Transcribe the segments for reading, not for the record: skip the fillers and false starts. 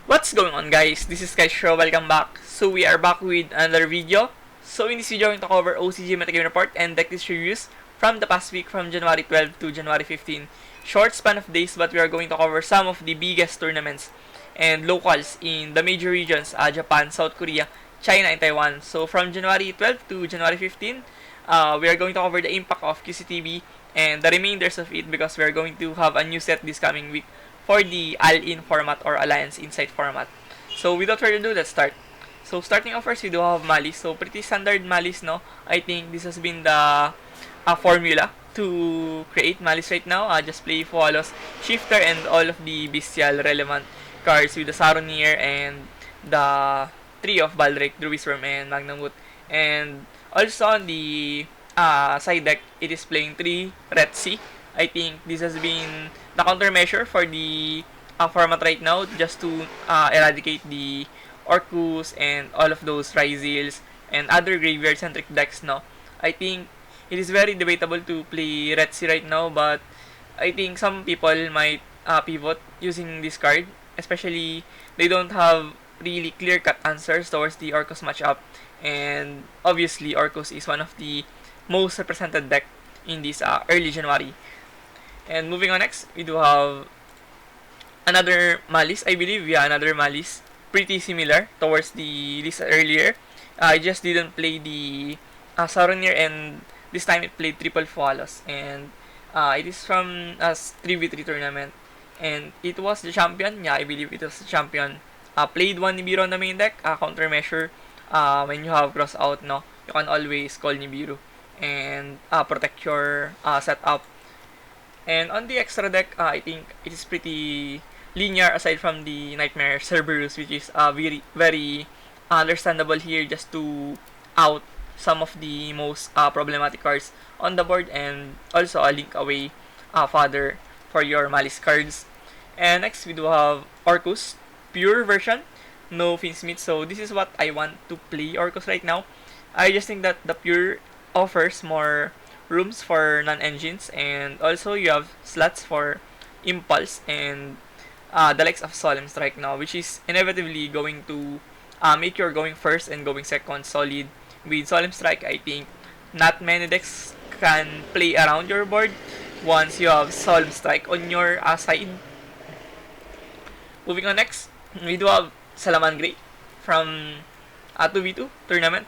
What's going on, guys? This is Kaisho, welcome back. So we are back with another video. So in this video, I'm going to cover OCG Metagame Report and deck list reviews from the past week from January 12 to January 15. Short span of days, but we are going to cover some of the biggest tournaments and locals in the major regions, Japan, South Korea, China, and Taiwan. So from January 12 to January 15, we are going to cover the impact of QCTB and the remainders of it because we are going to have a new set this coming week for the All-In format or Alliance Insight format. So without further ado, let's start. So starting off first, we do have Malice. So pretty standard Malice, no? I think this has been the formula to create Malice right now. Just play Follows, Shifter, and all of the bestial relevant cards with the Saronir and the Tree of Baldrake, Druisworm, and Magnamut. And also on the side deck, it is playing 3 Red Sea. I think this has been the countermeasure for the format right now, just to eradicate the Orcus and all of those Ryzils and other graveyard-centric decks, no? I think it is very debatable to play Red Sea right now, but I think some people might pivot using this card, especially they don't have really clear-cut answers towards the Orcus matchup, and obviously Orcus is one of the most represented deck in this early January. And moving on next, we do have another Malice, I believe. Yeah, another Malice. Pretty similar towards the list earlier. I just didn't play the Saronir, and this time it played Triple Follows. And it is from a 3v3 tournament. And it was the champion. Yeah, I believe it was the champion. Played 1 Nibiru on the main deck. Countermeasure. When you have cross out, no, you can always call Nibiru and protect your setup. And on the extra deck, I think it is pretty linear aside from the Nightmare Cerberus, which is very understandable here just to out some of the most problematic cards on the board, and also a link away fodder for your Malice cards. And next, we do have Orcus, pure version, no Finsmith. So this is what I want to play Orcus right now. I just think that the pure offers more rooms for non-engines, and also you have slots for Impulse and the likes of Solemn Strike now, which is inevitably going to make your going first and going second solid. With Solemn Strike, I think not many decks can play around your board once you have Solemn Strike on your side. Moving on next, we do have Salamangreat from 2v2 tournament.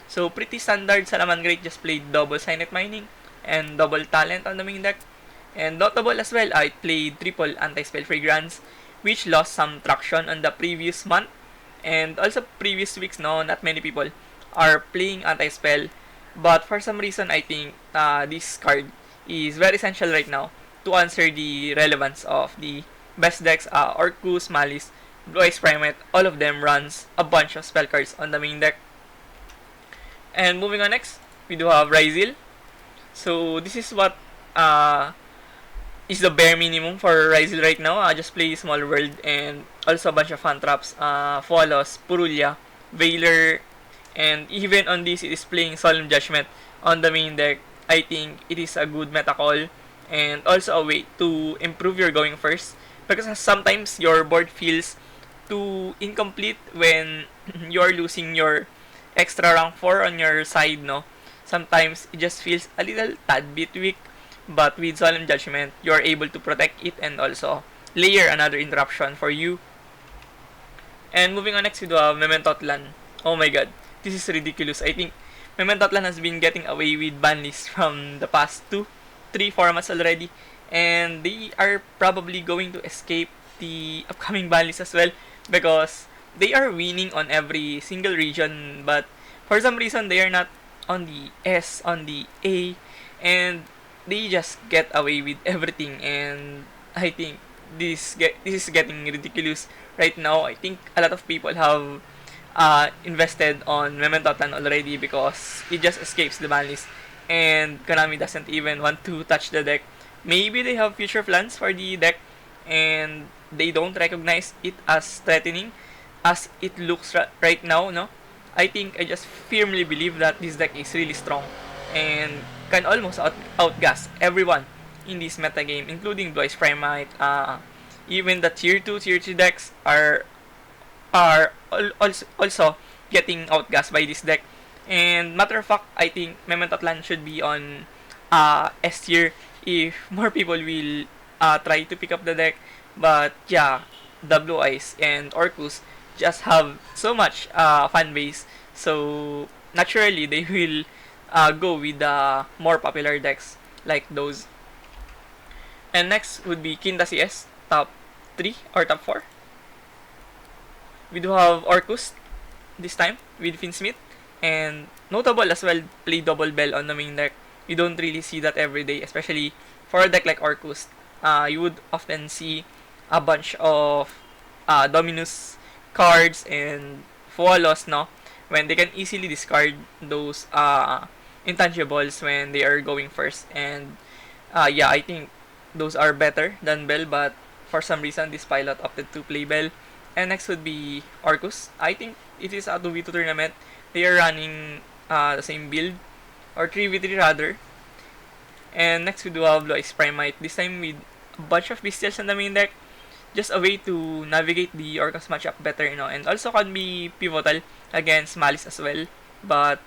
So pretty standard Salamangreat, just played double Signet Mining and double Talent on the main deck. And notable as well, I played triple Anti-Spell Fragrance, which lost some traction on the previous month. And also previous weeks, no, not many people are playing Anti-Spell. But for some reason, I think this card is very essential right now to answer the relevance of the best decks. Orcus, Malice, Blue Eyes Primate, all of them runs a bunch of spell cards on the main deck. And moving on next, we do have Ryzil. So this is what is the bare minimum for Ryzil right now. Just play Small World and also a bunch of fan traps, Follows, Purulia, Veiler, and even on this it is playing Solemn Judgment on the main deck. I think it is a good meta call and also a way to improve your going first, because sometimes your board feels too incomplete when you're losing your extra rank 4 on your side, no? Sometimes it just feels a little tad bit weak, but with Solemn Judgment, you're able to protect it and also layer another interruption for you. And moving on next, we do have Memento Atlan. Oh my god, this is ridiculous. I think Memento Atlan has been getting away with ban lists from the past 2-3 formats already, and they are probably going to escape the upcoming ban list as well, because they are winning on every single region, but for some reason they are not on the S, on the A, and they just get away with everything. And I think this is getting ridiculous right now. I think a lot of people have invested on Memento Atlan already because it just escapes the ban list, and Konami doesn't even want to touch the deck. Maybe they have future plans for the deck and they don't recognize it as threatening as it looks right now, no? I think I just firmly believe that this deck is really strong and can almost outgas everyone in this metagame, including Blue Eyes Primate. Even the tier 2, tier 3 decks are are also getting outgassed by this deck. And matter of fact, I think Mermail Atlantean should be on S tier if more people will try to pick up the deck. But yeah, the Blue Eyes and Orcus just have so much fan base, so naturally they will go with the more popular decks like those. And next would be Kinda CS, top 3 or top 4. We do have Orcus this time with Finsmith, and notable as well, play double bell on the main deck. You don't really see that every day, especially for a deck like Orcus. You would often see a bunch of Dominus cards and Fualos, no? When they can easily discard those intangibles when they are going first. And yeah, I think those are better than Bell, but for some reason this pilot opted to play Bell. And next would be Orcus. I think it is a 2v2 tournament. They are running the same build, or 3v3 rather. And next we do have Blue Eyes Primite. This time with a bunch of Bestials in the main deck. Just a way to navigate the Orcus matchup better, you know, and also can be pivotal against Malice as well. But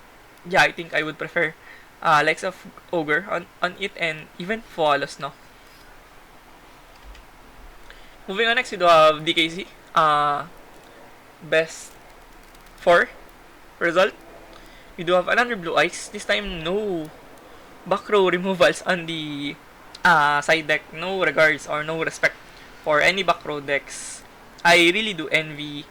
yeah, I think I would prefer likes of Ogre on it, and even Fualos, no? Moving on, next we do have DKZ. Best 4 result. We do have another Blue Eyes. This time, no back row removals on the side deck. No regards or no respect for any back row decks. I really do envy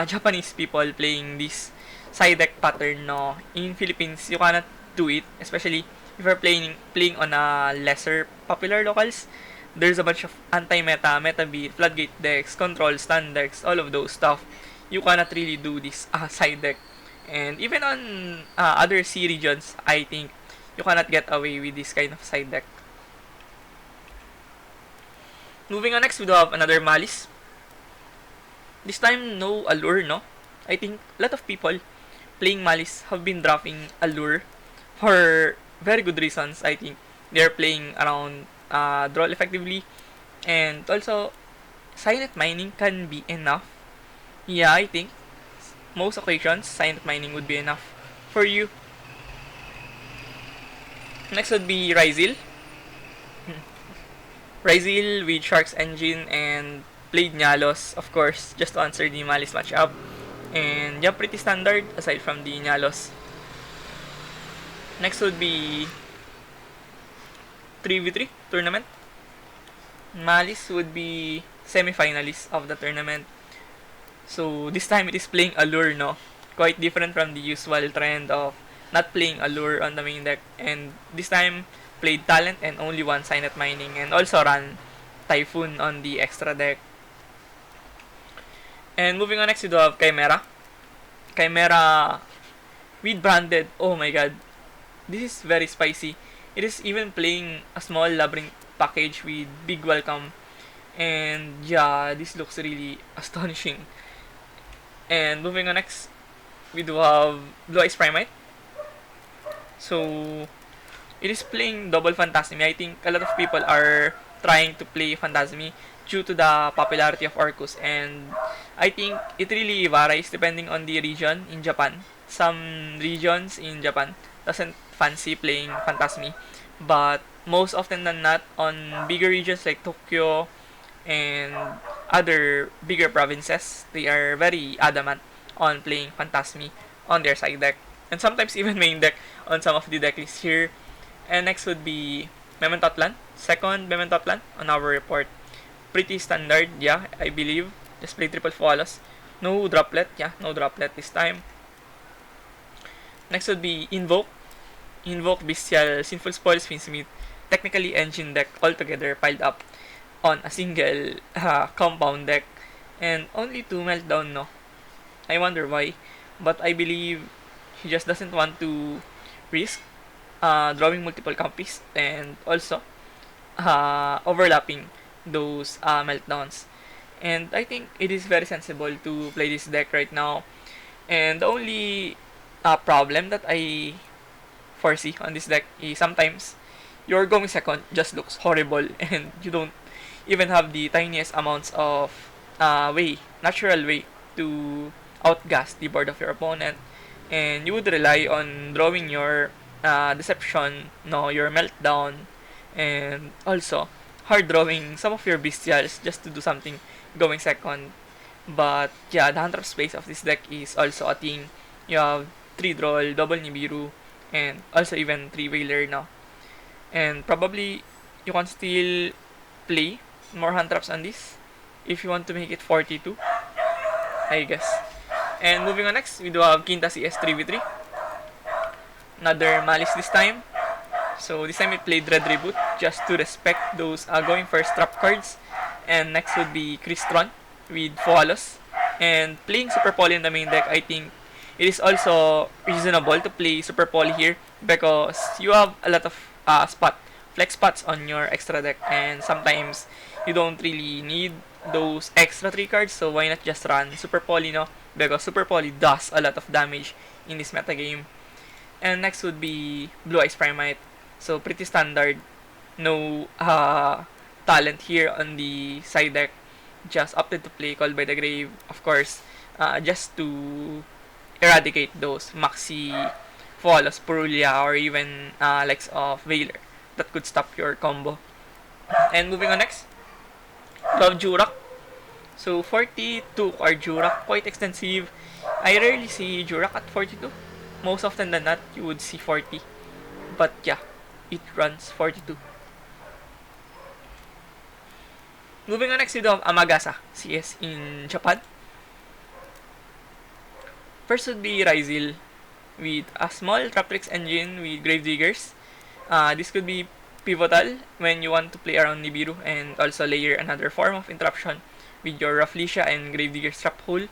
Japanese people playing this side deck pattern, no? In Philippines, you cannot do it, especially if you're playing on a lesser popular locals. There's a bunch of anti-meta, meta-beat, floodgate decks, control, stun decks, all of those stuff. You cannot really do this side deck. And even on other C regions, I think you cannot get away with this kind of side deck. Moving on, next we do have another Malice. This time, no Allure, no? I think a lot of people playing Malice have been dropping Allure for very good reasons. I think they're playing around Droll effectively, and also silent mining can be enough. Yeah, I think most occasions silent mining would be enough for you. Next would be Ryzil. Ryzil with Shark's Engine and played Nyalos, of course, just to answer the Malice matchup. And yeah, pretty standard aside from the Nyalos. Next would be 3v3 tournament. Malice would be semi-finalist of the tournament. So this time it is playing Allure, no? Quite different from the usual trend of not playing Allure on the main deck. And this time played Talent and only one Signet Mining, and also ran Typhoon on the extra deck. And moving on, next we do have Chimera. Chimera with branded. Oh my god, this is very spicy. It is even playing a small Labyrinth package with big welcome. And yeah, this looks really astonishing. And moving on, next we do have Blue Eyes Primite. So it is playing double Phantasmi. I think a lot of people are trying to play Phantasmi due to the popularity of Orcus, and I think it really varies depending on the region in Japan. Some regions in Japan doesn't fancy playing Phantasmi, but most often than not, on bigger regions like Tokyo and other bigger provinces, they are very adamant on playing Phantasmi on their side deck, and sometimes even main deck on some of the deck lists here. And next would be Mermail Atlantean, second Mermail Atlantean on our report. Pretty standard, yeah, I believe. Just play triple Fualos. No droplet, yeah, no droplet this time. Next would be Invoked. Invoked, Bestial, Sinful Spoils, Finsmith. Technically engine deck altogether piled up on a single compound deck. And only 2 meltdown, no? I wonder why. But I believe he just doesn't want to risk drawing multiple copies and also overlapping those meltdowns. And I think it is very sensible to play this deck right now. And the only problem that I foresee on this deck is sometimes your going second just looks horrible and you don't even have the tiniest amounts of natural way to outgas the board of your opponent, and you would rely on drawing your deception, no, your meltdown, and also hard drawing some of your bestials just to do something going second. But yeah, the hunter space of this deck is also a thing. You have 3 draw, double Nibiru, and also even 3 Whaler now. And probably you can still play more hand traps on this if you want to make it 42, I guess. And moving on next, we do have Quinta CS 3v3. Another Malice this time. So this time we played Red Reboot just to respect those going first trap cards. And next would be Crystron with Foalos. And playing Super Poly in the main deck, I think it is also reasonable to play Super Poly here because you have a lot of flex spots on your extra deck, and sometimes you don't really need those extra 3 cards, so why not just run Super Poly, no? Because Super Poly does a lot of damage in this metagame. And next would be Blue Eyes Primite. So pretty standard, no talent here on the side deck. Just opted to play Call by the Grave, of course, just to eradicate those Maxi Foalos, Purulia, or even likes of Veiler that could stop your combo. And moving on next, we have Jurak. So 42 are Jurak, quite extensive. I rarely see Jurak at 42. Most often than not, you would see 40. But yeah, it runs 42. Moving on next, we have Amagasa CS in Japan. First would be Ryzil with a small Traptrix engine with Gravediggers. This could be pivotal when you want to play around Nibiru and also layer another form of interruption with your Rafflesia and Gravedigger's Trap Hole.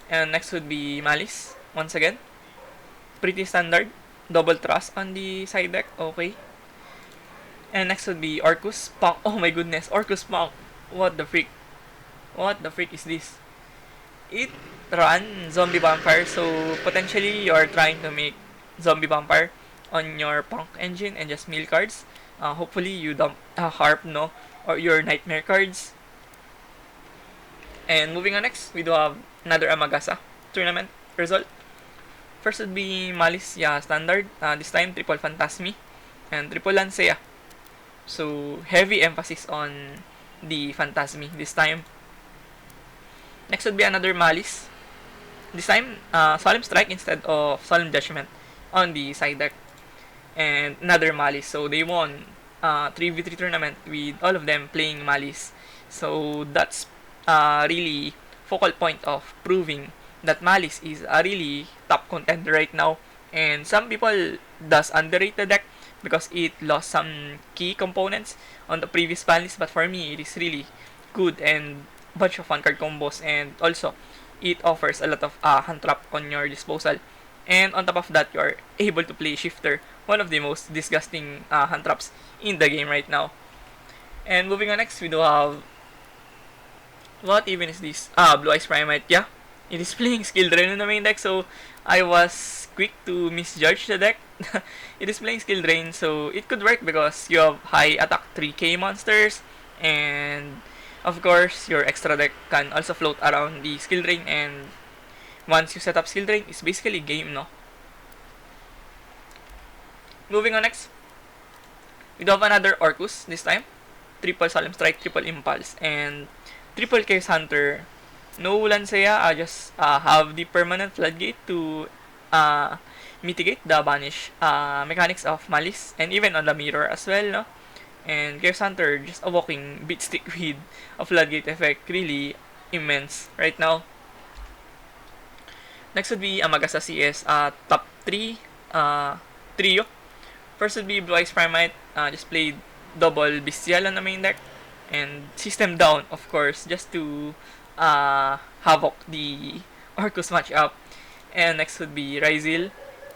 And next would be Malice, once again. Pretty standard. Double Thrust on the side deck, okay. And next would be Orcus Punk. Oh my goodness, Orcus Punk. What the freak? What the freak is this? It runs Zombie Vampire, so potentially you're trying to make Zombie Vampire on your Punk engine and just mill cards. Hopefully you dump Harp, no, or your Nightmare cards. And moving on next, we do have another Amagasa tournament result. First would be Malice, yeah, standard. This time, triple Phantasmi and triple Lancea. So, heavy emphasis on the Phantasmi this time. Next would be another Malice. This time, Solemn Strike instead of Solemn Judgment on the side deck. And another Malice. So, they won 3v3 tournament with all of them playing Malice. So, that's really focal point of proving that Malice is a really top contender right now, and some people does underrate the deck because it lost some key components on the previous ban list, but for me it is really good and bunch of fun card combos, and also it offers a lot of hand trap on your disposal, and on top of that you are able to play Shifter, one of the most disgusting hand traps in the game right now. And moving on next, we do have, what even is this? Blue Eyes Primite, yeah. It is playing Skill Drain in the main deck, so I was quick to misjudge the deck. It is playing Skill Drain, so it could work because you have high attack 3k monsters, and of course, your extra deck can also float around the Skill Drain, and once you set up Skill Drain, it's basically game, no? Moving on next, we do have another Orcus this time. Triple Solemn Strike, triple Impulse, and triple Chaos Hunter. No Lancea, just have the permanent Floodgate to mitigate the banish mechanics of Malice, and even on the mirror as well, no? And Chaos Hunter just evoking Beatstick with a Floodgate effect, really immense right now. Next would be Amagasa CS, top 3 trio. First would be Blue Eyes Primite, just played double Bestial on the main deck, and System Down, of course, just to havoc the Orcus matchup. And next would be Ryzil.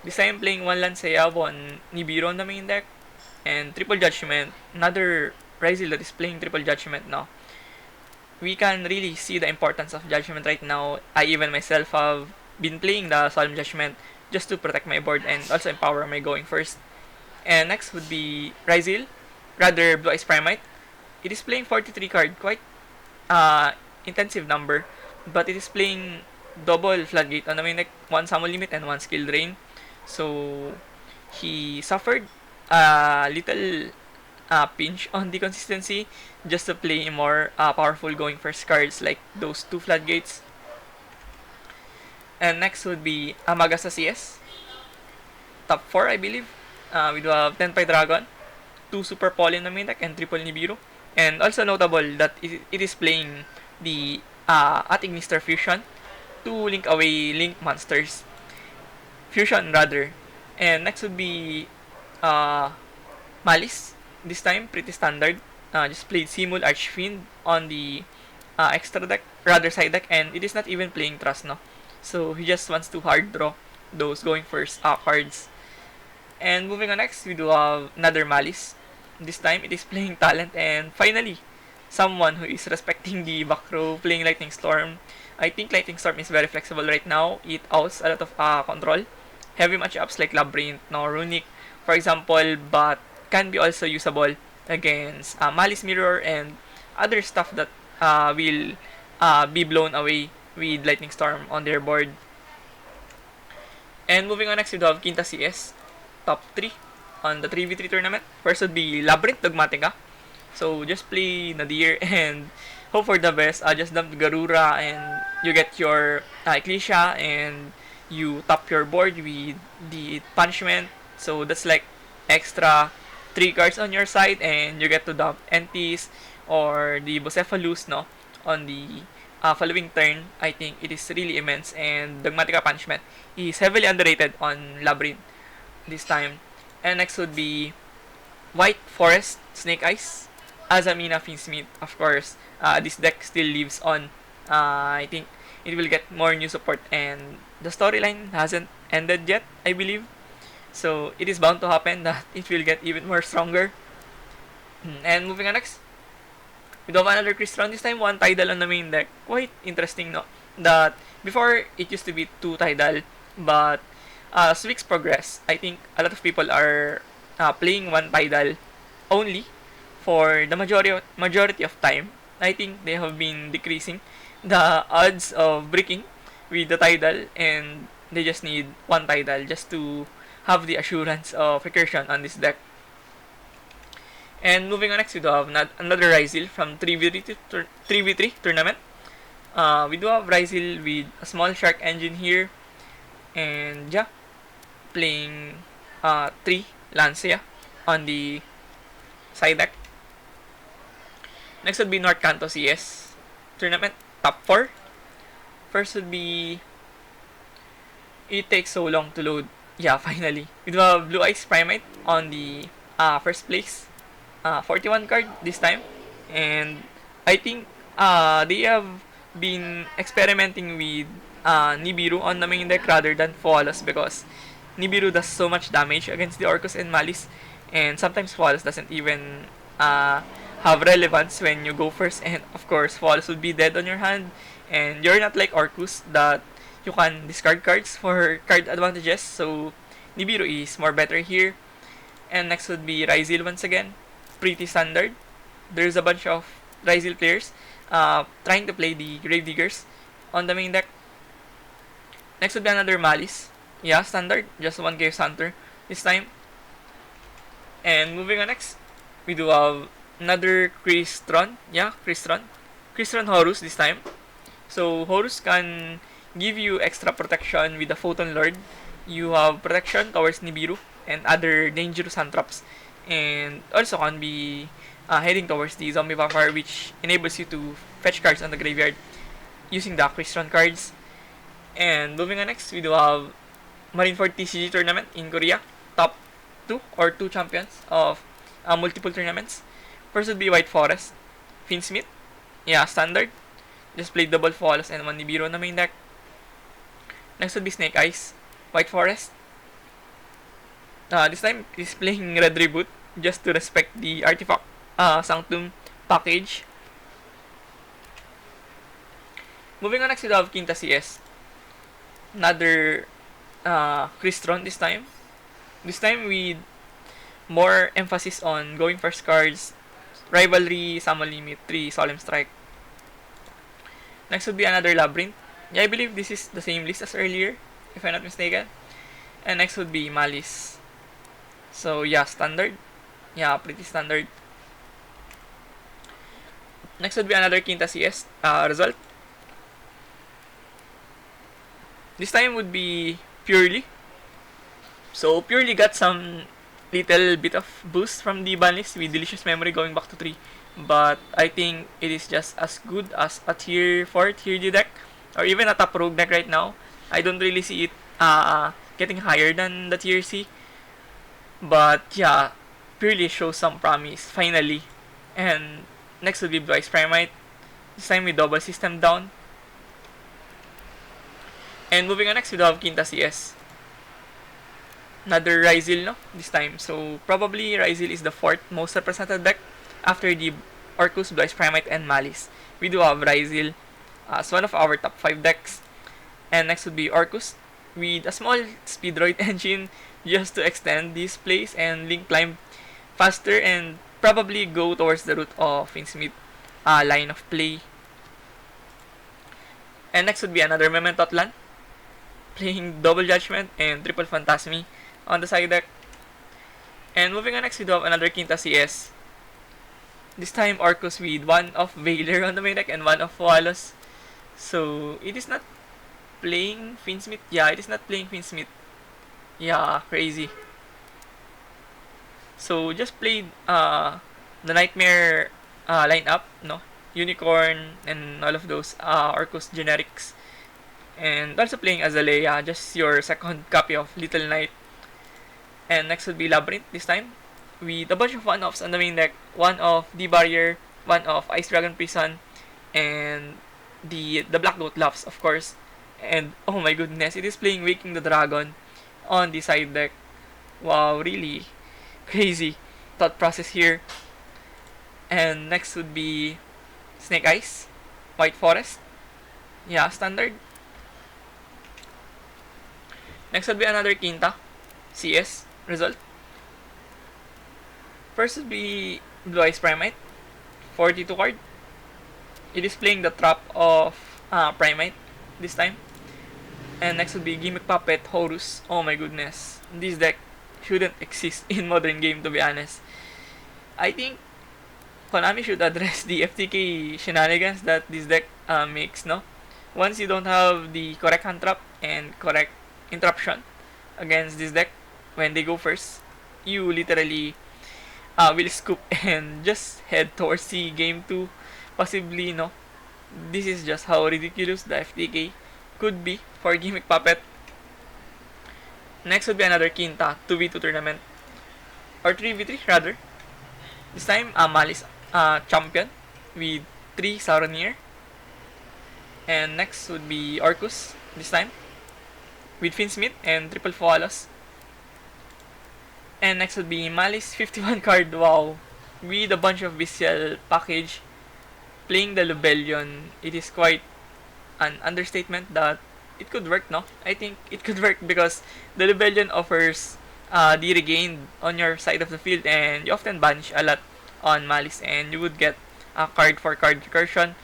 This time playing one Lancea, one Nibiru on the main deck, and Triple Judgment. Another Ryzil that is playing Triple Judgment now. We can really see the importance of Judgment right now. I even myself have been playing the Solemn Judgment just to protect my board and also empower my going first. And next would be Ryzil, rather Blue Eyes Primite. It is playing 43 card, quite intensive number, but it is playing double Floodgate on the main deck, one summon limit and one skill drain. So he suffered a little pinch on the consistency just to play more powerful going first cards like those two Floodgates. And next would be Amagasa CS, top 4 I believe. We do have Tenpai Dragon, 2 Super Pollen na main deck, and triple Nibiru. And also notable that it is playing the Ignister Fusion, 2 Link Away Link Monsters. Fusion rather. And next would be Malice. This time, pretty standard. Just played Simul Archfiend on the extra deck, rather side deck, and it is not even playing Trust, no? So he just wants to hard draw those going first cards. And moving on next, we do have another Malice. This time, it is playing Talent, and finally, someone who is respecting the back row, playing Lightning Storm. I think Lightning Storm is very flexible right now. It outs a lot of control. Heavy matchups like Labyrinth, no Runic, for example, but can be also usable against Malice Mirror and other stuff that will be blown away with Lightning Storm on their board. And moving on next, we do have Quinta CS, top 3 on the 3v3 tournament. First would be Labyrinth Dogmatica. So just play Nadir and hope for the best. Just dump Garura and you get your Ecclesia and you top your board with the punishment. So that's like extra 3 cards on your side and you get to dump Entis or the Bucephalus, no, on the following turn. I think it is really immense, and Dogmatica Punishment is heavily underrated on Labyrinth this time. And next would be White Forest Snake Eyes, Azamina Finsmith. Of course, this deck still lives on. I think it will get more new support, and the storyline hasn't ended yet, I believe. So it is bound to happen that it will get even more stronger. And moving on next, we do have another Crystron. This time, 1 Tidal on the main deck. Quite interesting, no? That before it used to be 2 Tidal, but as weeks progress, I think a lot of people are playing 1 Tidal only for the majority of time. I think they have been decreasing the odds of breaking with the Tidal, and they just need 1 Tidal just to have the assurance of recursion on this deck. And moving on next, we do have another Ryzil from 3v3 tournament. We do have Ryzil with a small shark engine here, and yeah, playing 3 Lancia on the side deck. Next would be North Kanto CS tournament, top 4. First would be It Takes So Long to Load. Yeah, finally. We do have Blue Eyes Primate on the first place. 41 card this time. And I think they have been experimenting with Nibiru on the main deck rather than Flawless, because Nibiru does so much damage against the Orcus and Malice, and sometimes Flawless doesn't even have relevance when you go first, and of course Flawless would be dead on your hand, and you're not like Orcus that you can discard cards for card advantages. So Nibiru is more better here. And next would be Ryzil once again. Pretty standard. There's a bunch of Ryzil players trying to play the Gravediggers on the main deck. Next would be another Malice. Yeah, standard. Just 1 Chaos Hunter this time. And moving on next, we do have another Crystron. Yeah, Crystron. Crystron Horus this time. So Horus can give you extra protection with the Photon Lord. You have protection towards Nibiru and other dangerous hand traps, and also can be heading towards the Zombie Vampire, which enables you to fetch cards on the graveyard using the Crystron cards. And moving on next, we do have Marineford TCG tournament in Korea, top 2 or 2 champions of multiple tournaments. First would be White Forest Finsmith. Yeah, standard. Just played double Flawless and 1 Nibiru on the main deck. Next would be Snake Eyes White Forest. This time is playing Red Reboot just to respect the Artifact Sanctum package. Moving on next, we have Quinta CS. Another Crystron this time. This time with more emphasis on going first cards, Rivalry, Summon Limit, 3 Solemn Strike. Next would be another Labyrinth. Yeah, I believe this is the same list as earlier, if I'm not mistaken. And next would be Malice. So yeah, standard. Yeah, pretty standard. Next would be another Quinta CS result. This time would be Purely. So Purely got some little bit of boost from the ban list with Delicious Memory going back to 3. But I think it is just as good as a tier 4, tier D deck, or even a top rogue deck right now. I don't really see it getting higher than the tier C. But yeah, Purely shows some promise, finally. And next will be Blue Eyes Primite. This time with double system down. And moving on next, we have Quinta CS. Another Ryzil, no? This time. So probably Ryzil is the fourth most represented deck after the Orcus, Blue Eyes Primite, and Malice. We do have Ryzil as one of our top 5 decks. And next would be Orcus with a small Speedroid engine just to extend this place and link climb faster and probably go towards the route of Finsmith line of play. And next would be another Memento Atlan, playing Double Judgment and Triple Phantasmi on the side deck. And moving on next, we do have another Quinta CS. This time Orcus with one of Veiler on the main deck and one of Wallace. So it is not playing Finsmith. Yeah, it is not playing Finsmith. Yeah, crazy. So just played the Nightmare lineup, no? Unicorn and all of those Orcus generics. And also playing Azalea, just your second copy of Little Knight. And next would be Labyrinth this time, with a bunch of one-offs on the main deck. One of the Barrier, one of Ice Dragon Prison, and the Black Goat Loves, of course. And oh my goodness, it is playing Waking the Dragon on the side deck. Wow, really crazy thought process here. And next would be Snake Eyes, White Forest. Yeah, standard. Next would be another Quinta CS result. First would be Blue Eyes Primite, 42 card. It is playing the Trap of Primite this time. And next would be Gimmick Puppet Horus. Oh my goodness, this deck shouldn't exist in modern game, to be honest. I think Konami should address the FTK shenanigans that this deck makes, no? Once you don't have the correct hand trap and correct interruption against this deck when they go first, you literally will scoop and just head towards the game 2, possibly, no? This is just how ridiculous the FTK could be for Gimmick Puppet. Next would be another Quinta 2v2 tournament, or 3v3 rather. This time Malice champion with 3 Sauronier. And next would be Orcus this time with Finsmith and Triple Foalos. And next would be Malice 51 card, wow, with a bunch of Visual package playing the Lubellion. It is quite an understatement that it could work, no? I think it could work because the Lubellion offers the regain on your side of the field, and you often banish a lot on Malice, and you would get a card for card recursion.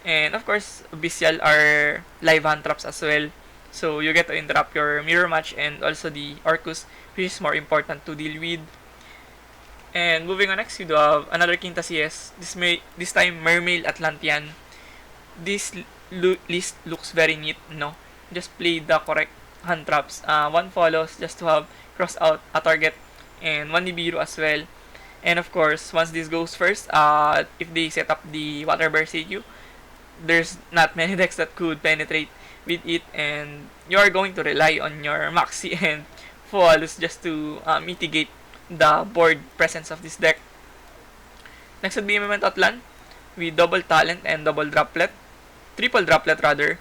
And of course, Visual are live hand traps as well, so you get to interrupt your mirror match and also the Orcus, which is more important to deal with. And moving on next, you do have another Quinta CS. This time Mermail Atlantean. This list looks very neat, no? Just play the correct hand traps. One follows just to have cross out a target, and one Nibiru as well. And of course, once this goes first, if they set up the Water Bear CQ, there's not many decks that could penetrate with it, and you are going to rely on your Maxi and Foalus just to mitigate the board presence of this deck. Next would be Memento Atlan with double talent and double droplet, triple droplet rather.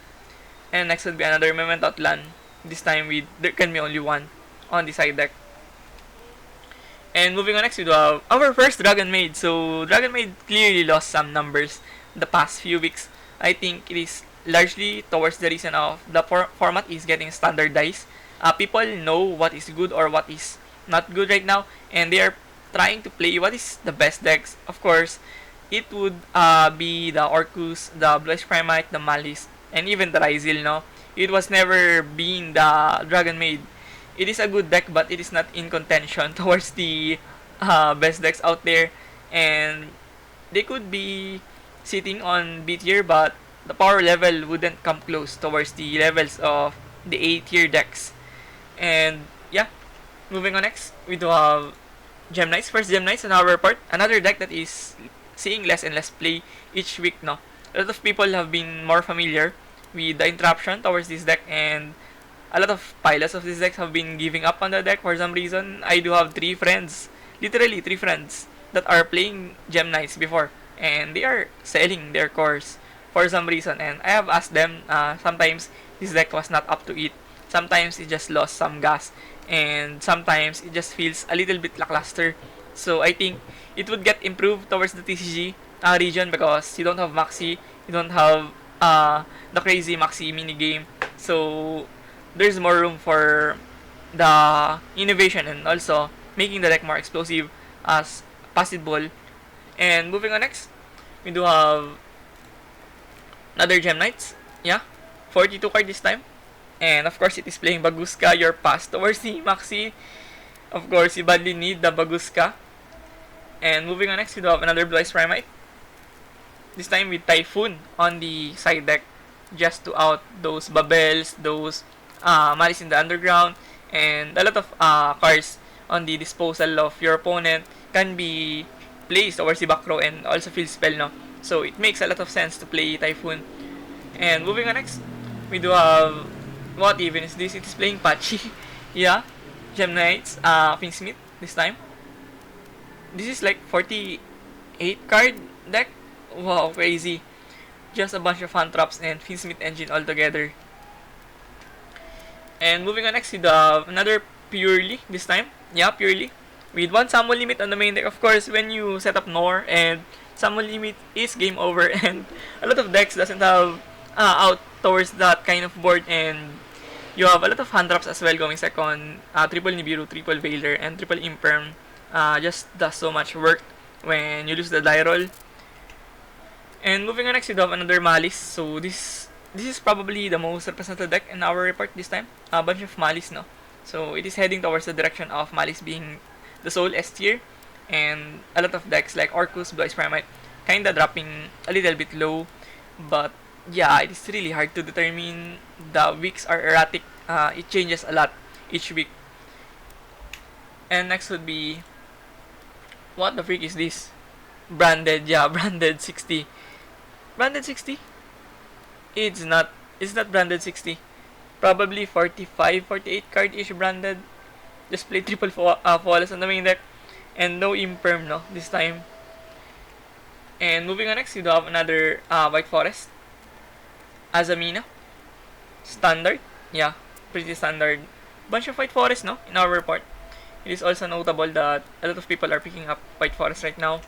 And next would be another Memento Atlan, this time with there can be only one on the side deck. And moving on next, we do have our first Dragon Maid. So Dragon Maid clearly lost some numbers the past few weeks. I think it is largely towards the reason of the format is getting standardized. People know what is good or what is not good right now, and they are trying to play what is the best decks. Of course, it would be the Orcus, the Blessed Primite, the Malice, and even the Ryzil, no? It was never been the Dragon Maid. It is a good deck, but it is not in contention towards the best decks out there. And they could be sitting on B tier, but the power level wouldn't come close towards the levels of the A tier decks. And yeah, moving on next, we do have Gem Knights. First Gem Knights on our part, another deck that is seeing less and less play each week, no? A lot of people have been more familiar with the interruption towards this deck, and a lot of pilots of this deck have been giving up on the deck for some reason. I do have 3 friends, literally 3 friends, that are playing Gem Knights before, and they are selling their cores for some reason. And I have asked them, sometimes this deck was not up to it. Sometimes it just lost some gas, and sometimes it just feels a little bit lackluster. So I think it would get improved towards the TCG region, because you don't have Maxi, you don't have the crazy Maxi mini game. So there's more room for the innovation and also making the deck more explosive as possible. And moving on next, we do have another Gem Knights. Yeah, 42 card this time. And of course, it is playing Baguska, your pass towards the Maxi. Of course, you badly need the Baguska. And moving on next, we do have another Blue Eyes Primite. This time with Typhoon on the side deck, just to out those Babels, those Malice in the Underground, and a lot of cards on the disposal of your opponent can be placed towards the back row and also field spell, no? So it makes a lot of sense to play Typhoon. And moving on next, we do have, what even is this? It is playing Patchy. Yeah, Gem Knights, Finsmith this time. This is like 48 card deck. Wow, crazy. Just a bunch of hand traps and Finsmith engine all together. And moving on next, we have another Purely this time. Yeah, Purely. With 1 summon limit on the main deck. Of course, when you set up Nor and summon limit is game over, and a lot of decks doesn't have out towards that kind of board, and you have a lot of hand traps as well going second. Triple Nibiru, triple Veiler, and triple Imperm just does so much work when you lose the die roll. And moving on next, you have another Malice. So this is probably the most represented deck in our report this time. A bunch of Malice, no? So it is heading towards the direction of Malice being the sole S tier, and a lot of decks like Orcus, Blue Eyes Primite kinda dropping a little bit low. But yeah, it is really hard to determine. The weeks are erratic. It changes a lot each week. And next would be, what the freak is this? Branded, yeah, branded 60. Branded 60? It's not branded 60. Probably 45, 48 card-ish branded. Just play triple flawless on the main deck. And no Imperm, no, this time. And moving on next, you do have another White Forest. Azamina. Standard. Yeah, pretty standard. Bunch of White Forest, no, in our report. It is also notable that a lot of people are picking up White Forest right now.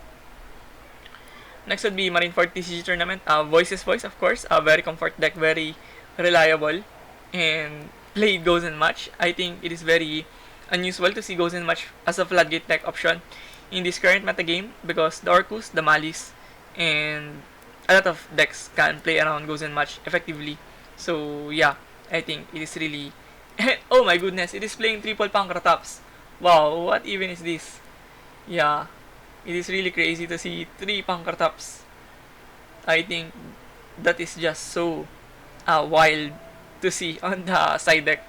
Next would be Marineford TCG Tournament. Voices Voice, of course. A very comfort deck, very reliable. And played Goes and Match. I think it is very unusual to see Goes and Match as a Floodgate deck option in this current metagame, because the Orcus, the Malice, and a lot of decks can play around Goes and Match effectively. So yeah, I think it is really... oh my goodness, it is playing triple Pancrataps. Wow, what even is this? Yeah, it is really crazy to see 3 Pancrataps. I think that is just so wild to see on the side deck.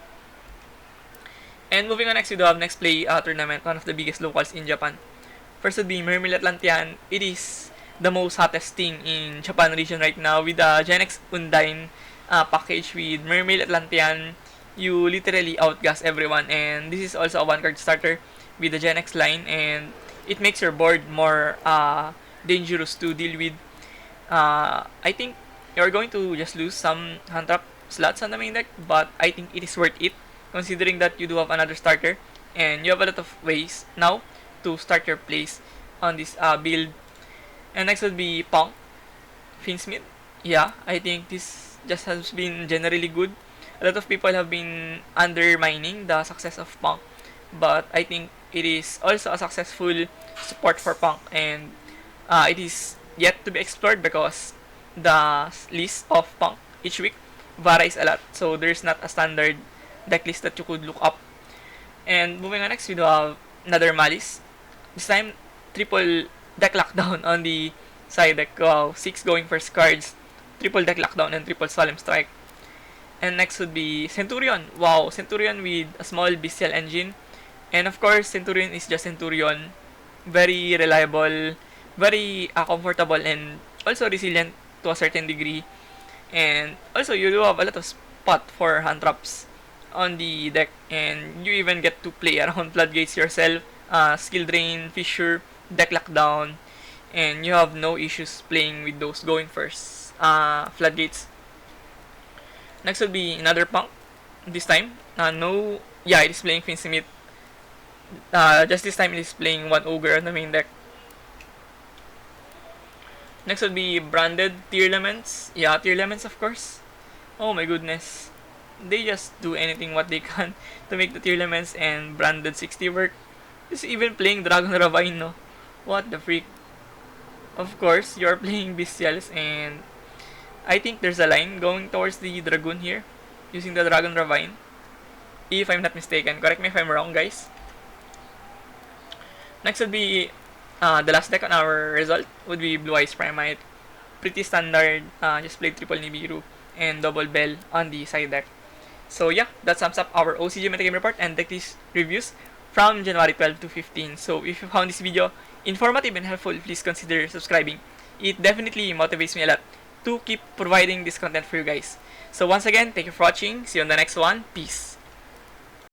And moving on next, we do have Next Play Tournament, one of the biggest locals in Japan. First would be Mermail Atlantean. It is the most hottest thing in Japan region right now with the Gen X Undine package with Mermail Atlantean. You literally outgas everyone, and this is also a 1-card starter with the Gen X line, and it makes your board more dangerous to deal with. I think you're going to just lose some hand trap slots on the main deck, but I think it is worth it considering that you do have another starter and you have a lot of ways now to start your plays on this build. And next would be Punk Finsmith. Yeah, I think this just has been generally good. A lot of people have been undermining the success of Punk, but I think it is also a successful support for Punk, and it is yet to be explored because the list of punk each week varies a lot. So there's not a standard deck list that you could look up. And moving on next, we do have another Malice. This time, triple deck lockdown on the side deck. Wow, 6 going first cards, triple deck lockdown, and triple solemn strike. And next would be Centurion. Wow, Centurion with a small bestial engine. And of course, Centurion is just Centurion. Very reliable, very comfortable, and also resilient to a certain degree. And also, you do have a lot of spot for hand traps on the deck, and you even get to play around floodgates yourself, skill drain, fissure, deck lockdown, and you have no issues playing with those going first floodgates. Next will be another punk. This time, no, yeah, it is playing Finsmith. Just this time, it is playing one ogre on the main deck. Next would be branded tier elements. Yeah, tier elements, of course. Oh my goodness. They just do anything what they can to make the tier elements and branded 60 work. It's even playing Dragon Ravine, no? What the freak? Of course, you're playing Bestials, and I think there's a line going towards the Dragoon here, using the Dragon Ravine. If I'm not mistaken. Correct me if I'm wrong, guys. Next would be the last deck on our result would be Blue Eyes Primate. Pretty standard, just play triple Nibiru and double Bell on the side deck. So yeah, that sums up our OCG Metagame report and deck list reviews from January 12 to 15. So if you found this video informative and helpful, please consider subscribing. It definitely motivates me a lot to keep providing this content for you guys. So once again, thank you for watching. See you on the next one. Peace.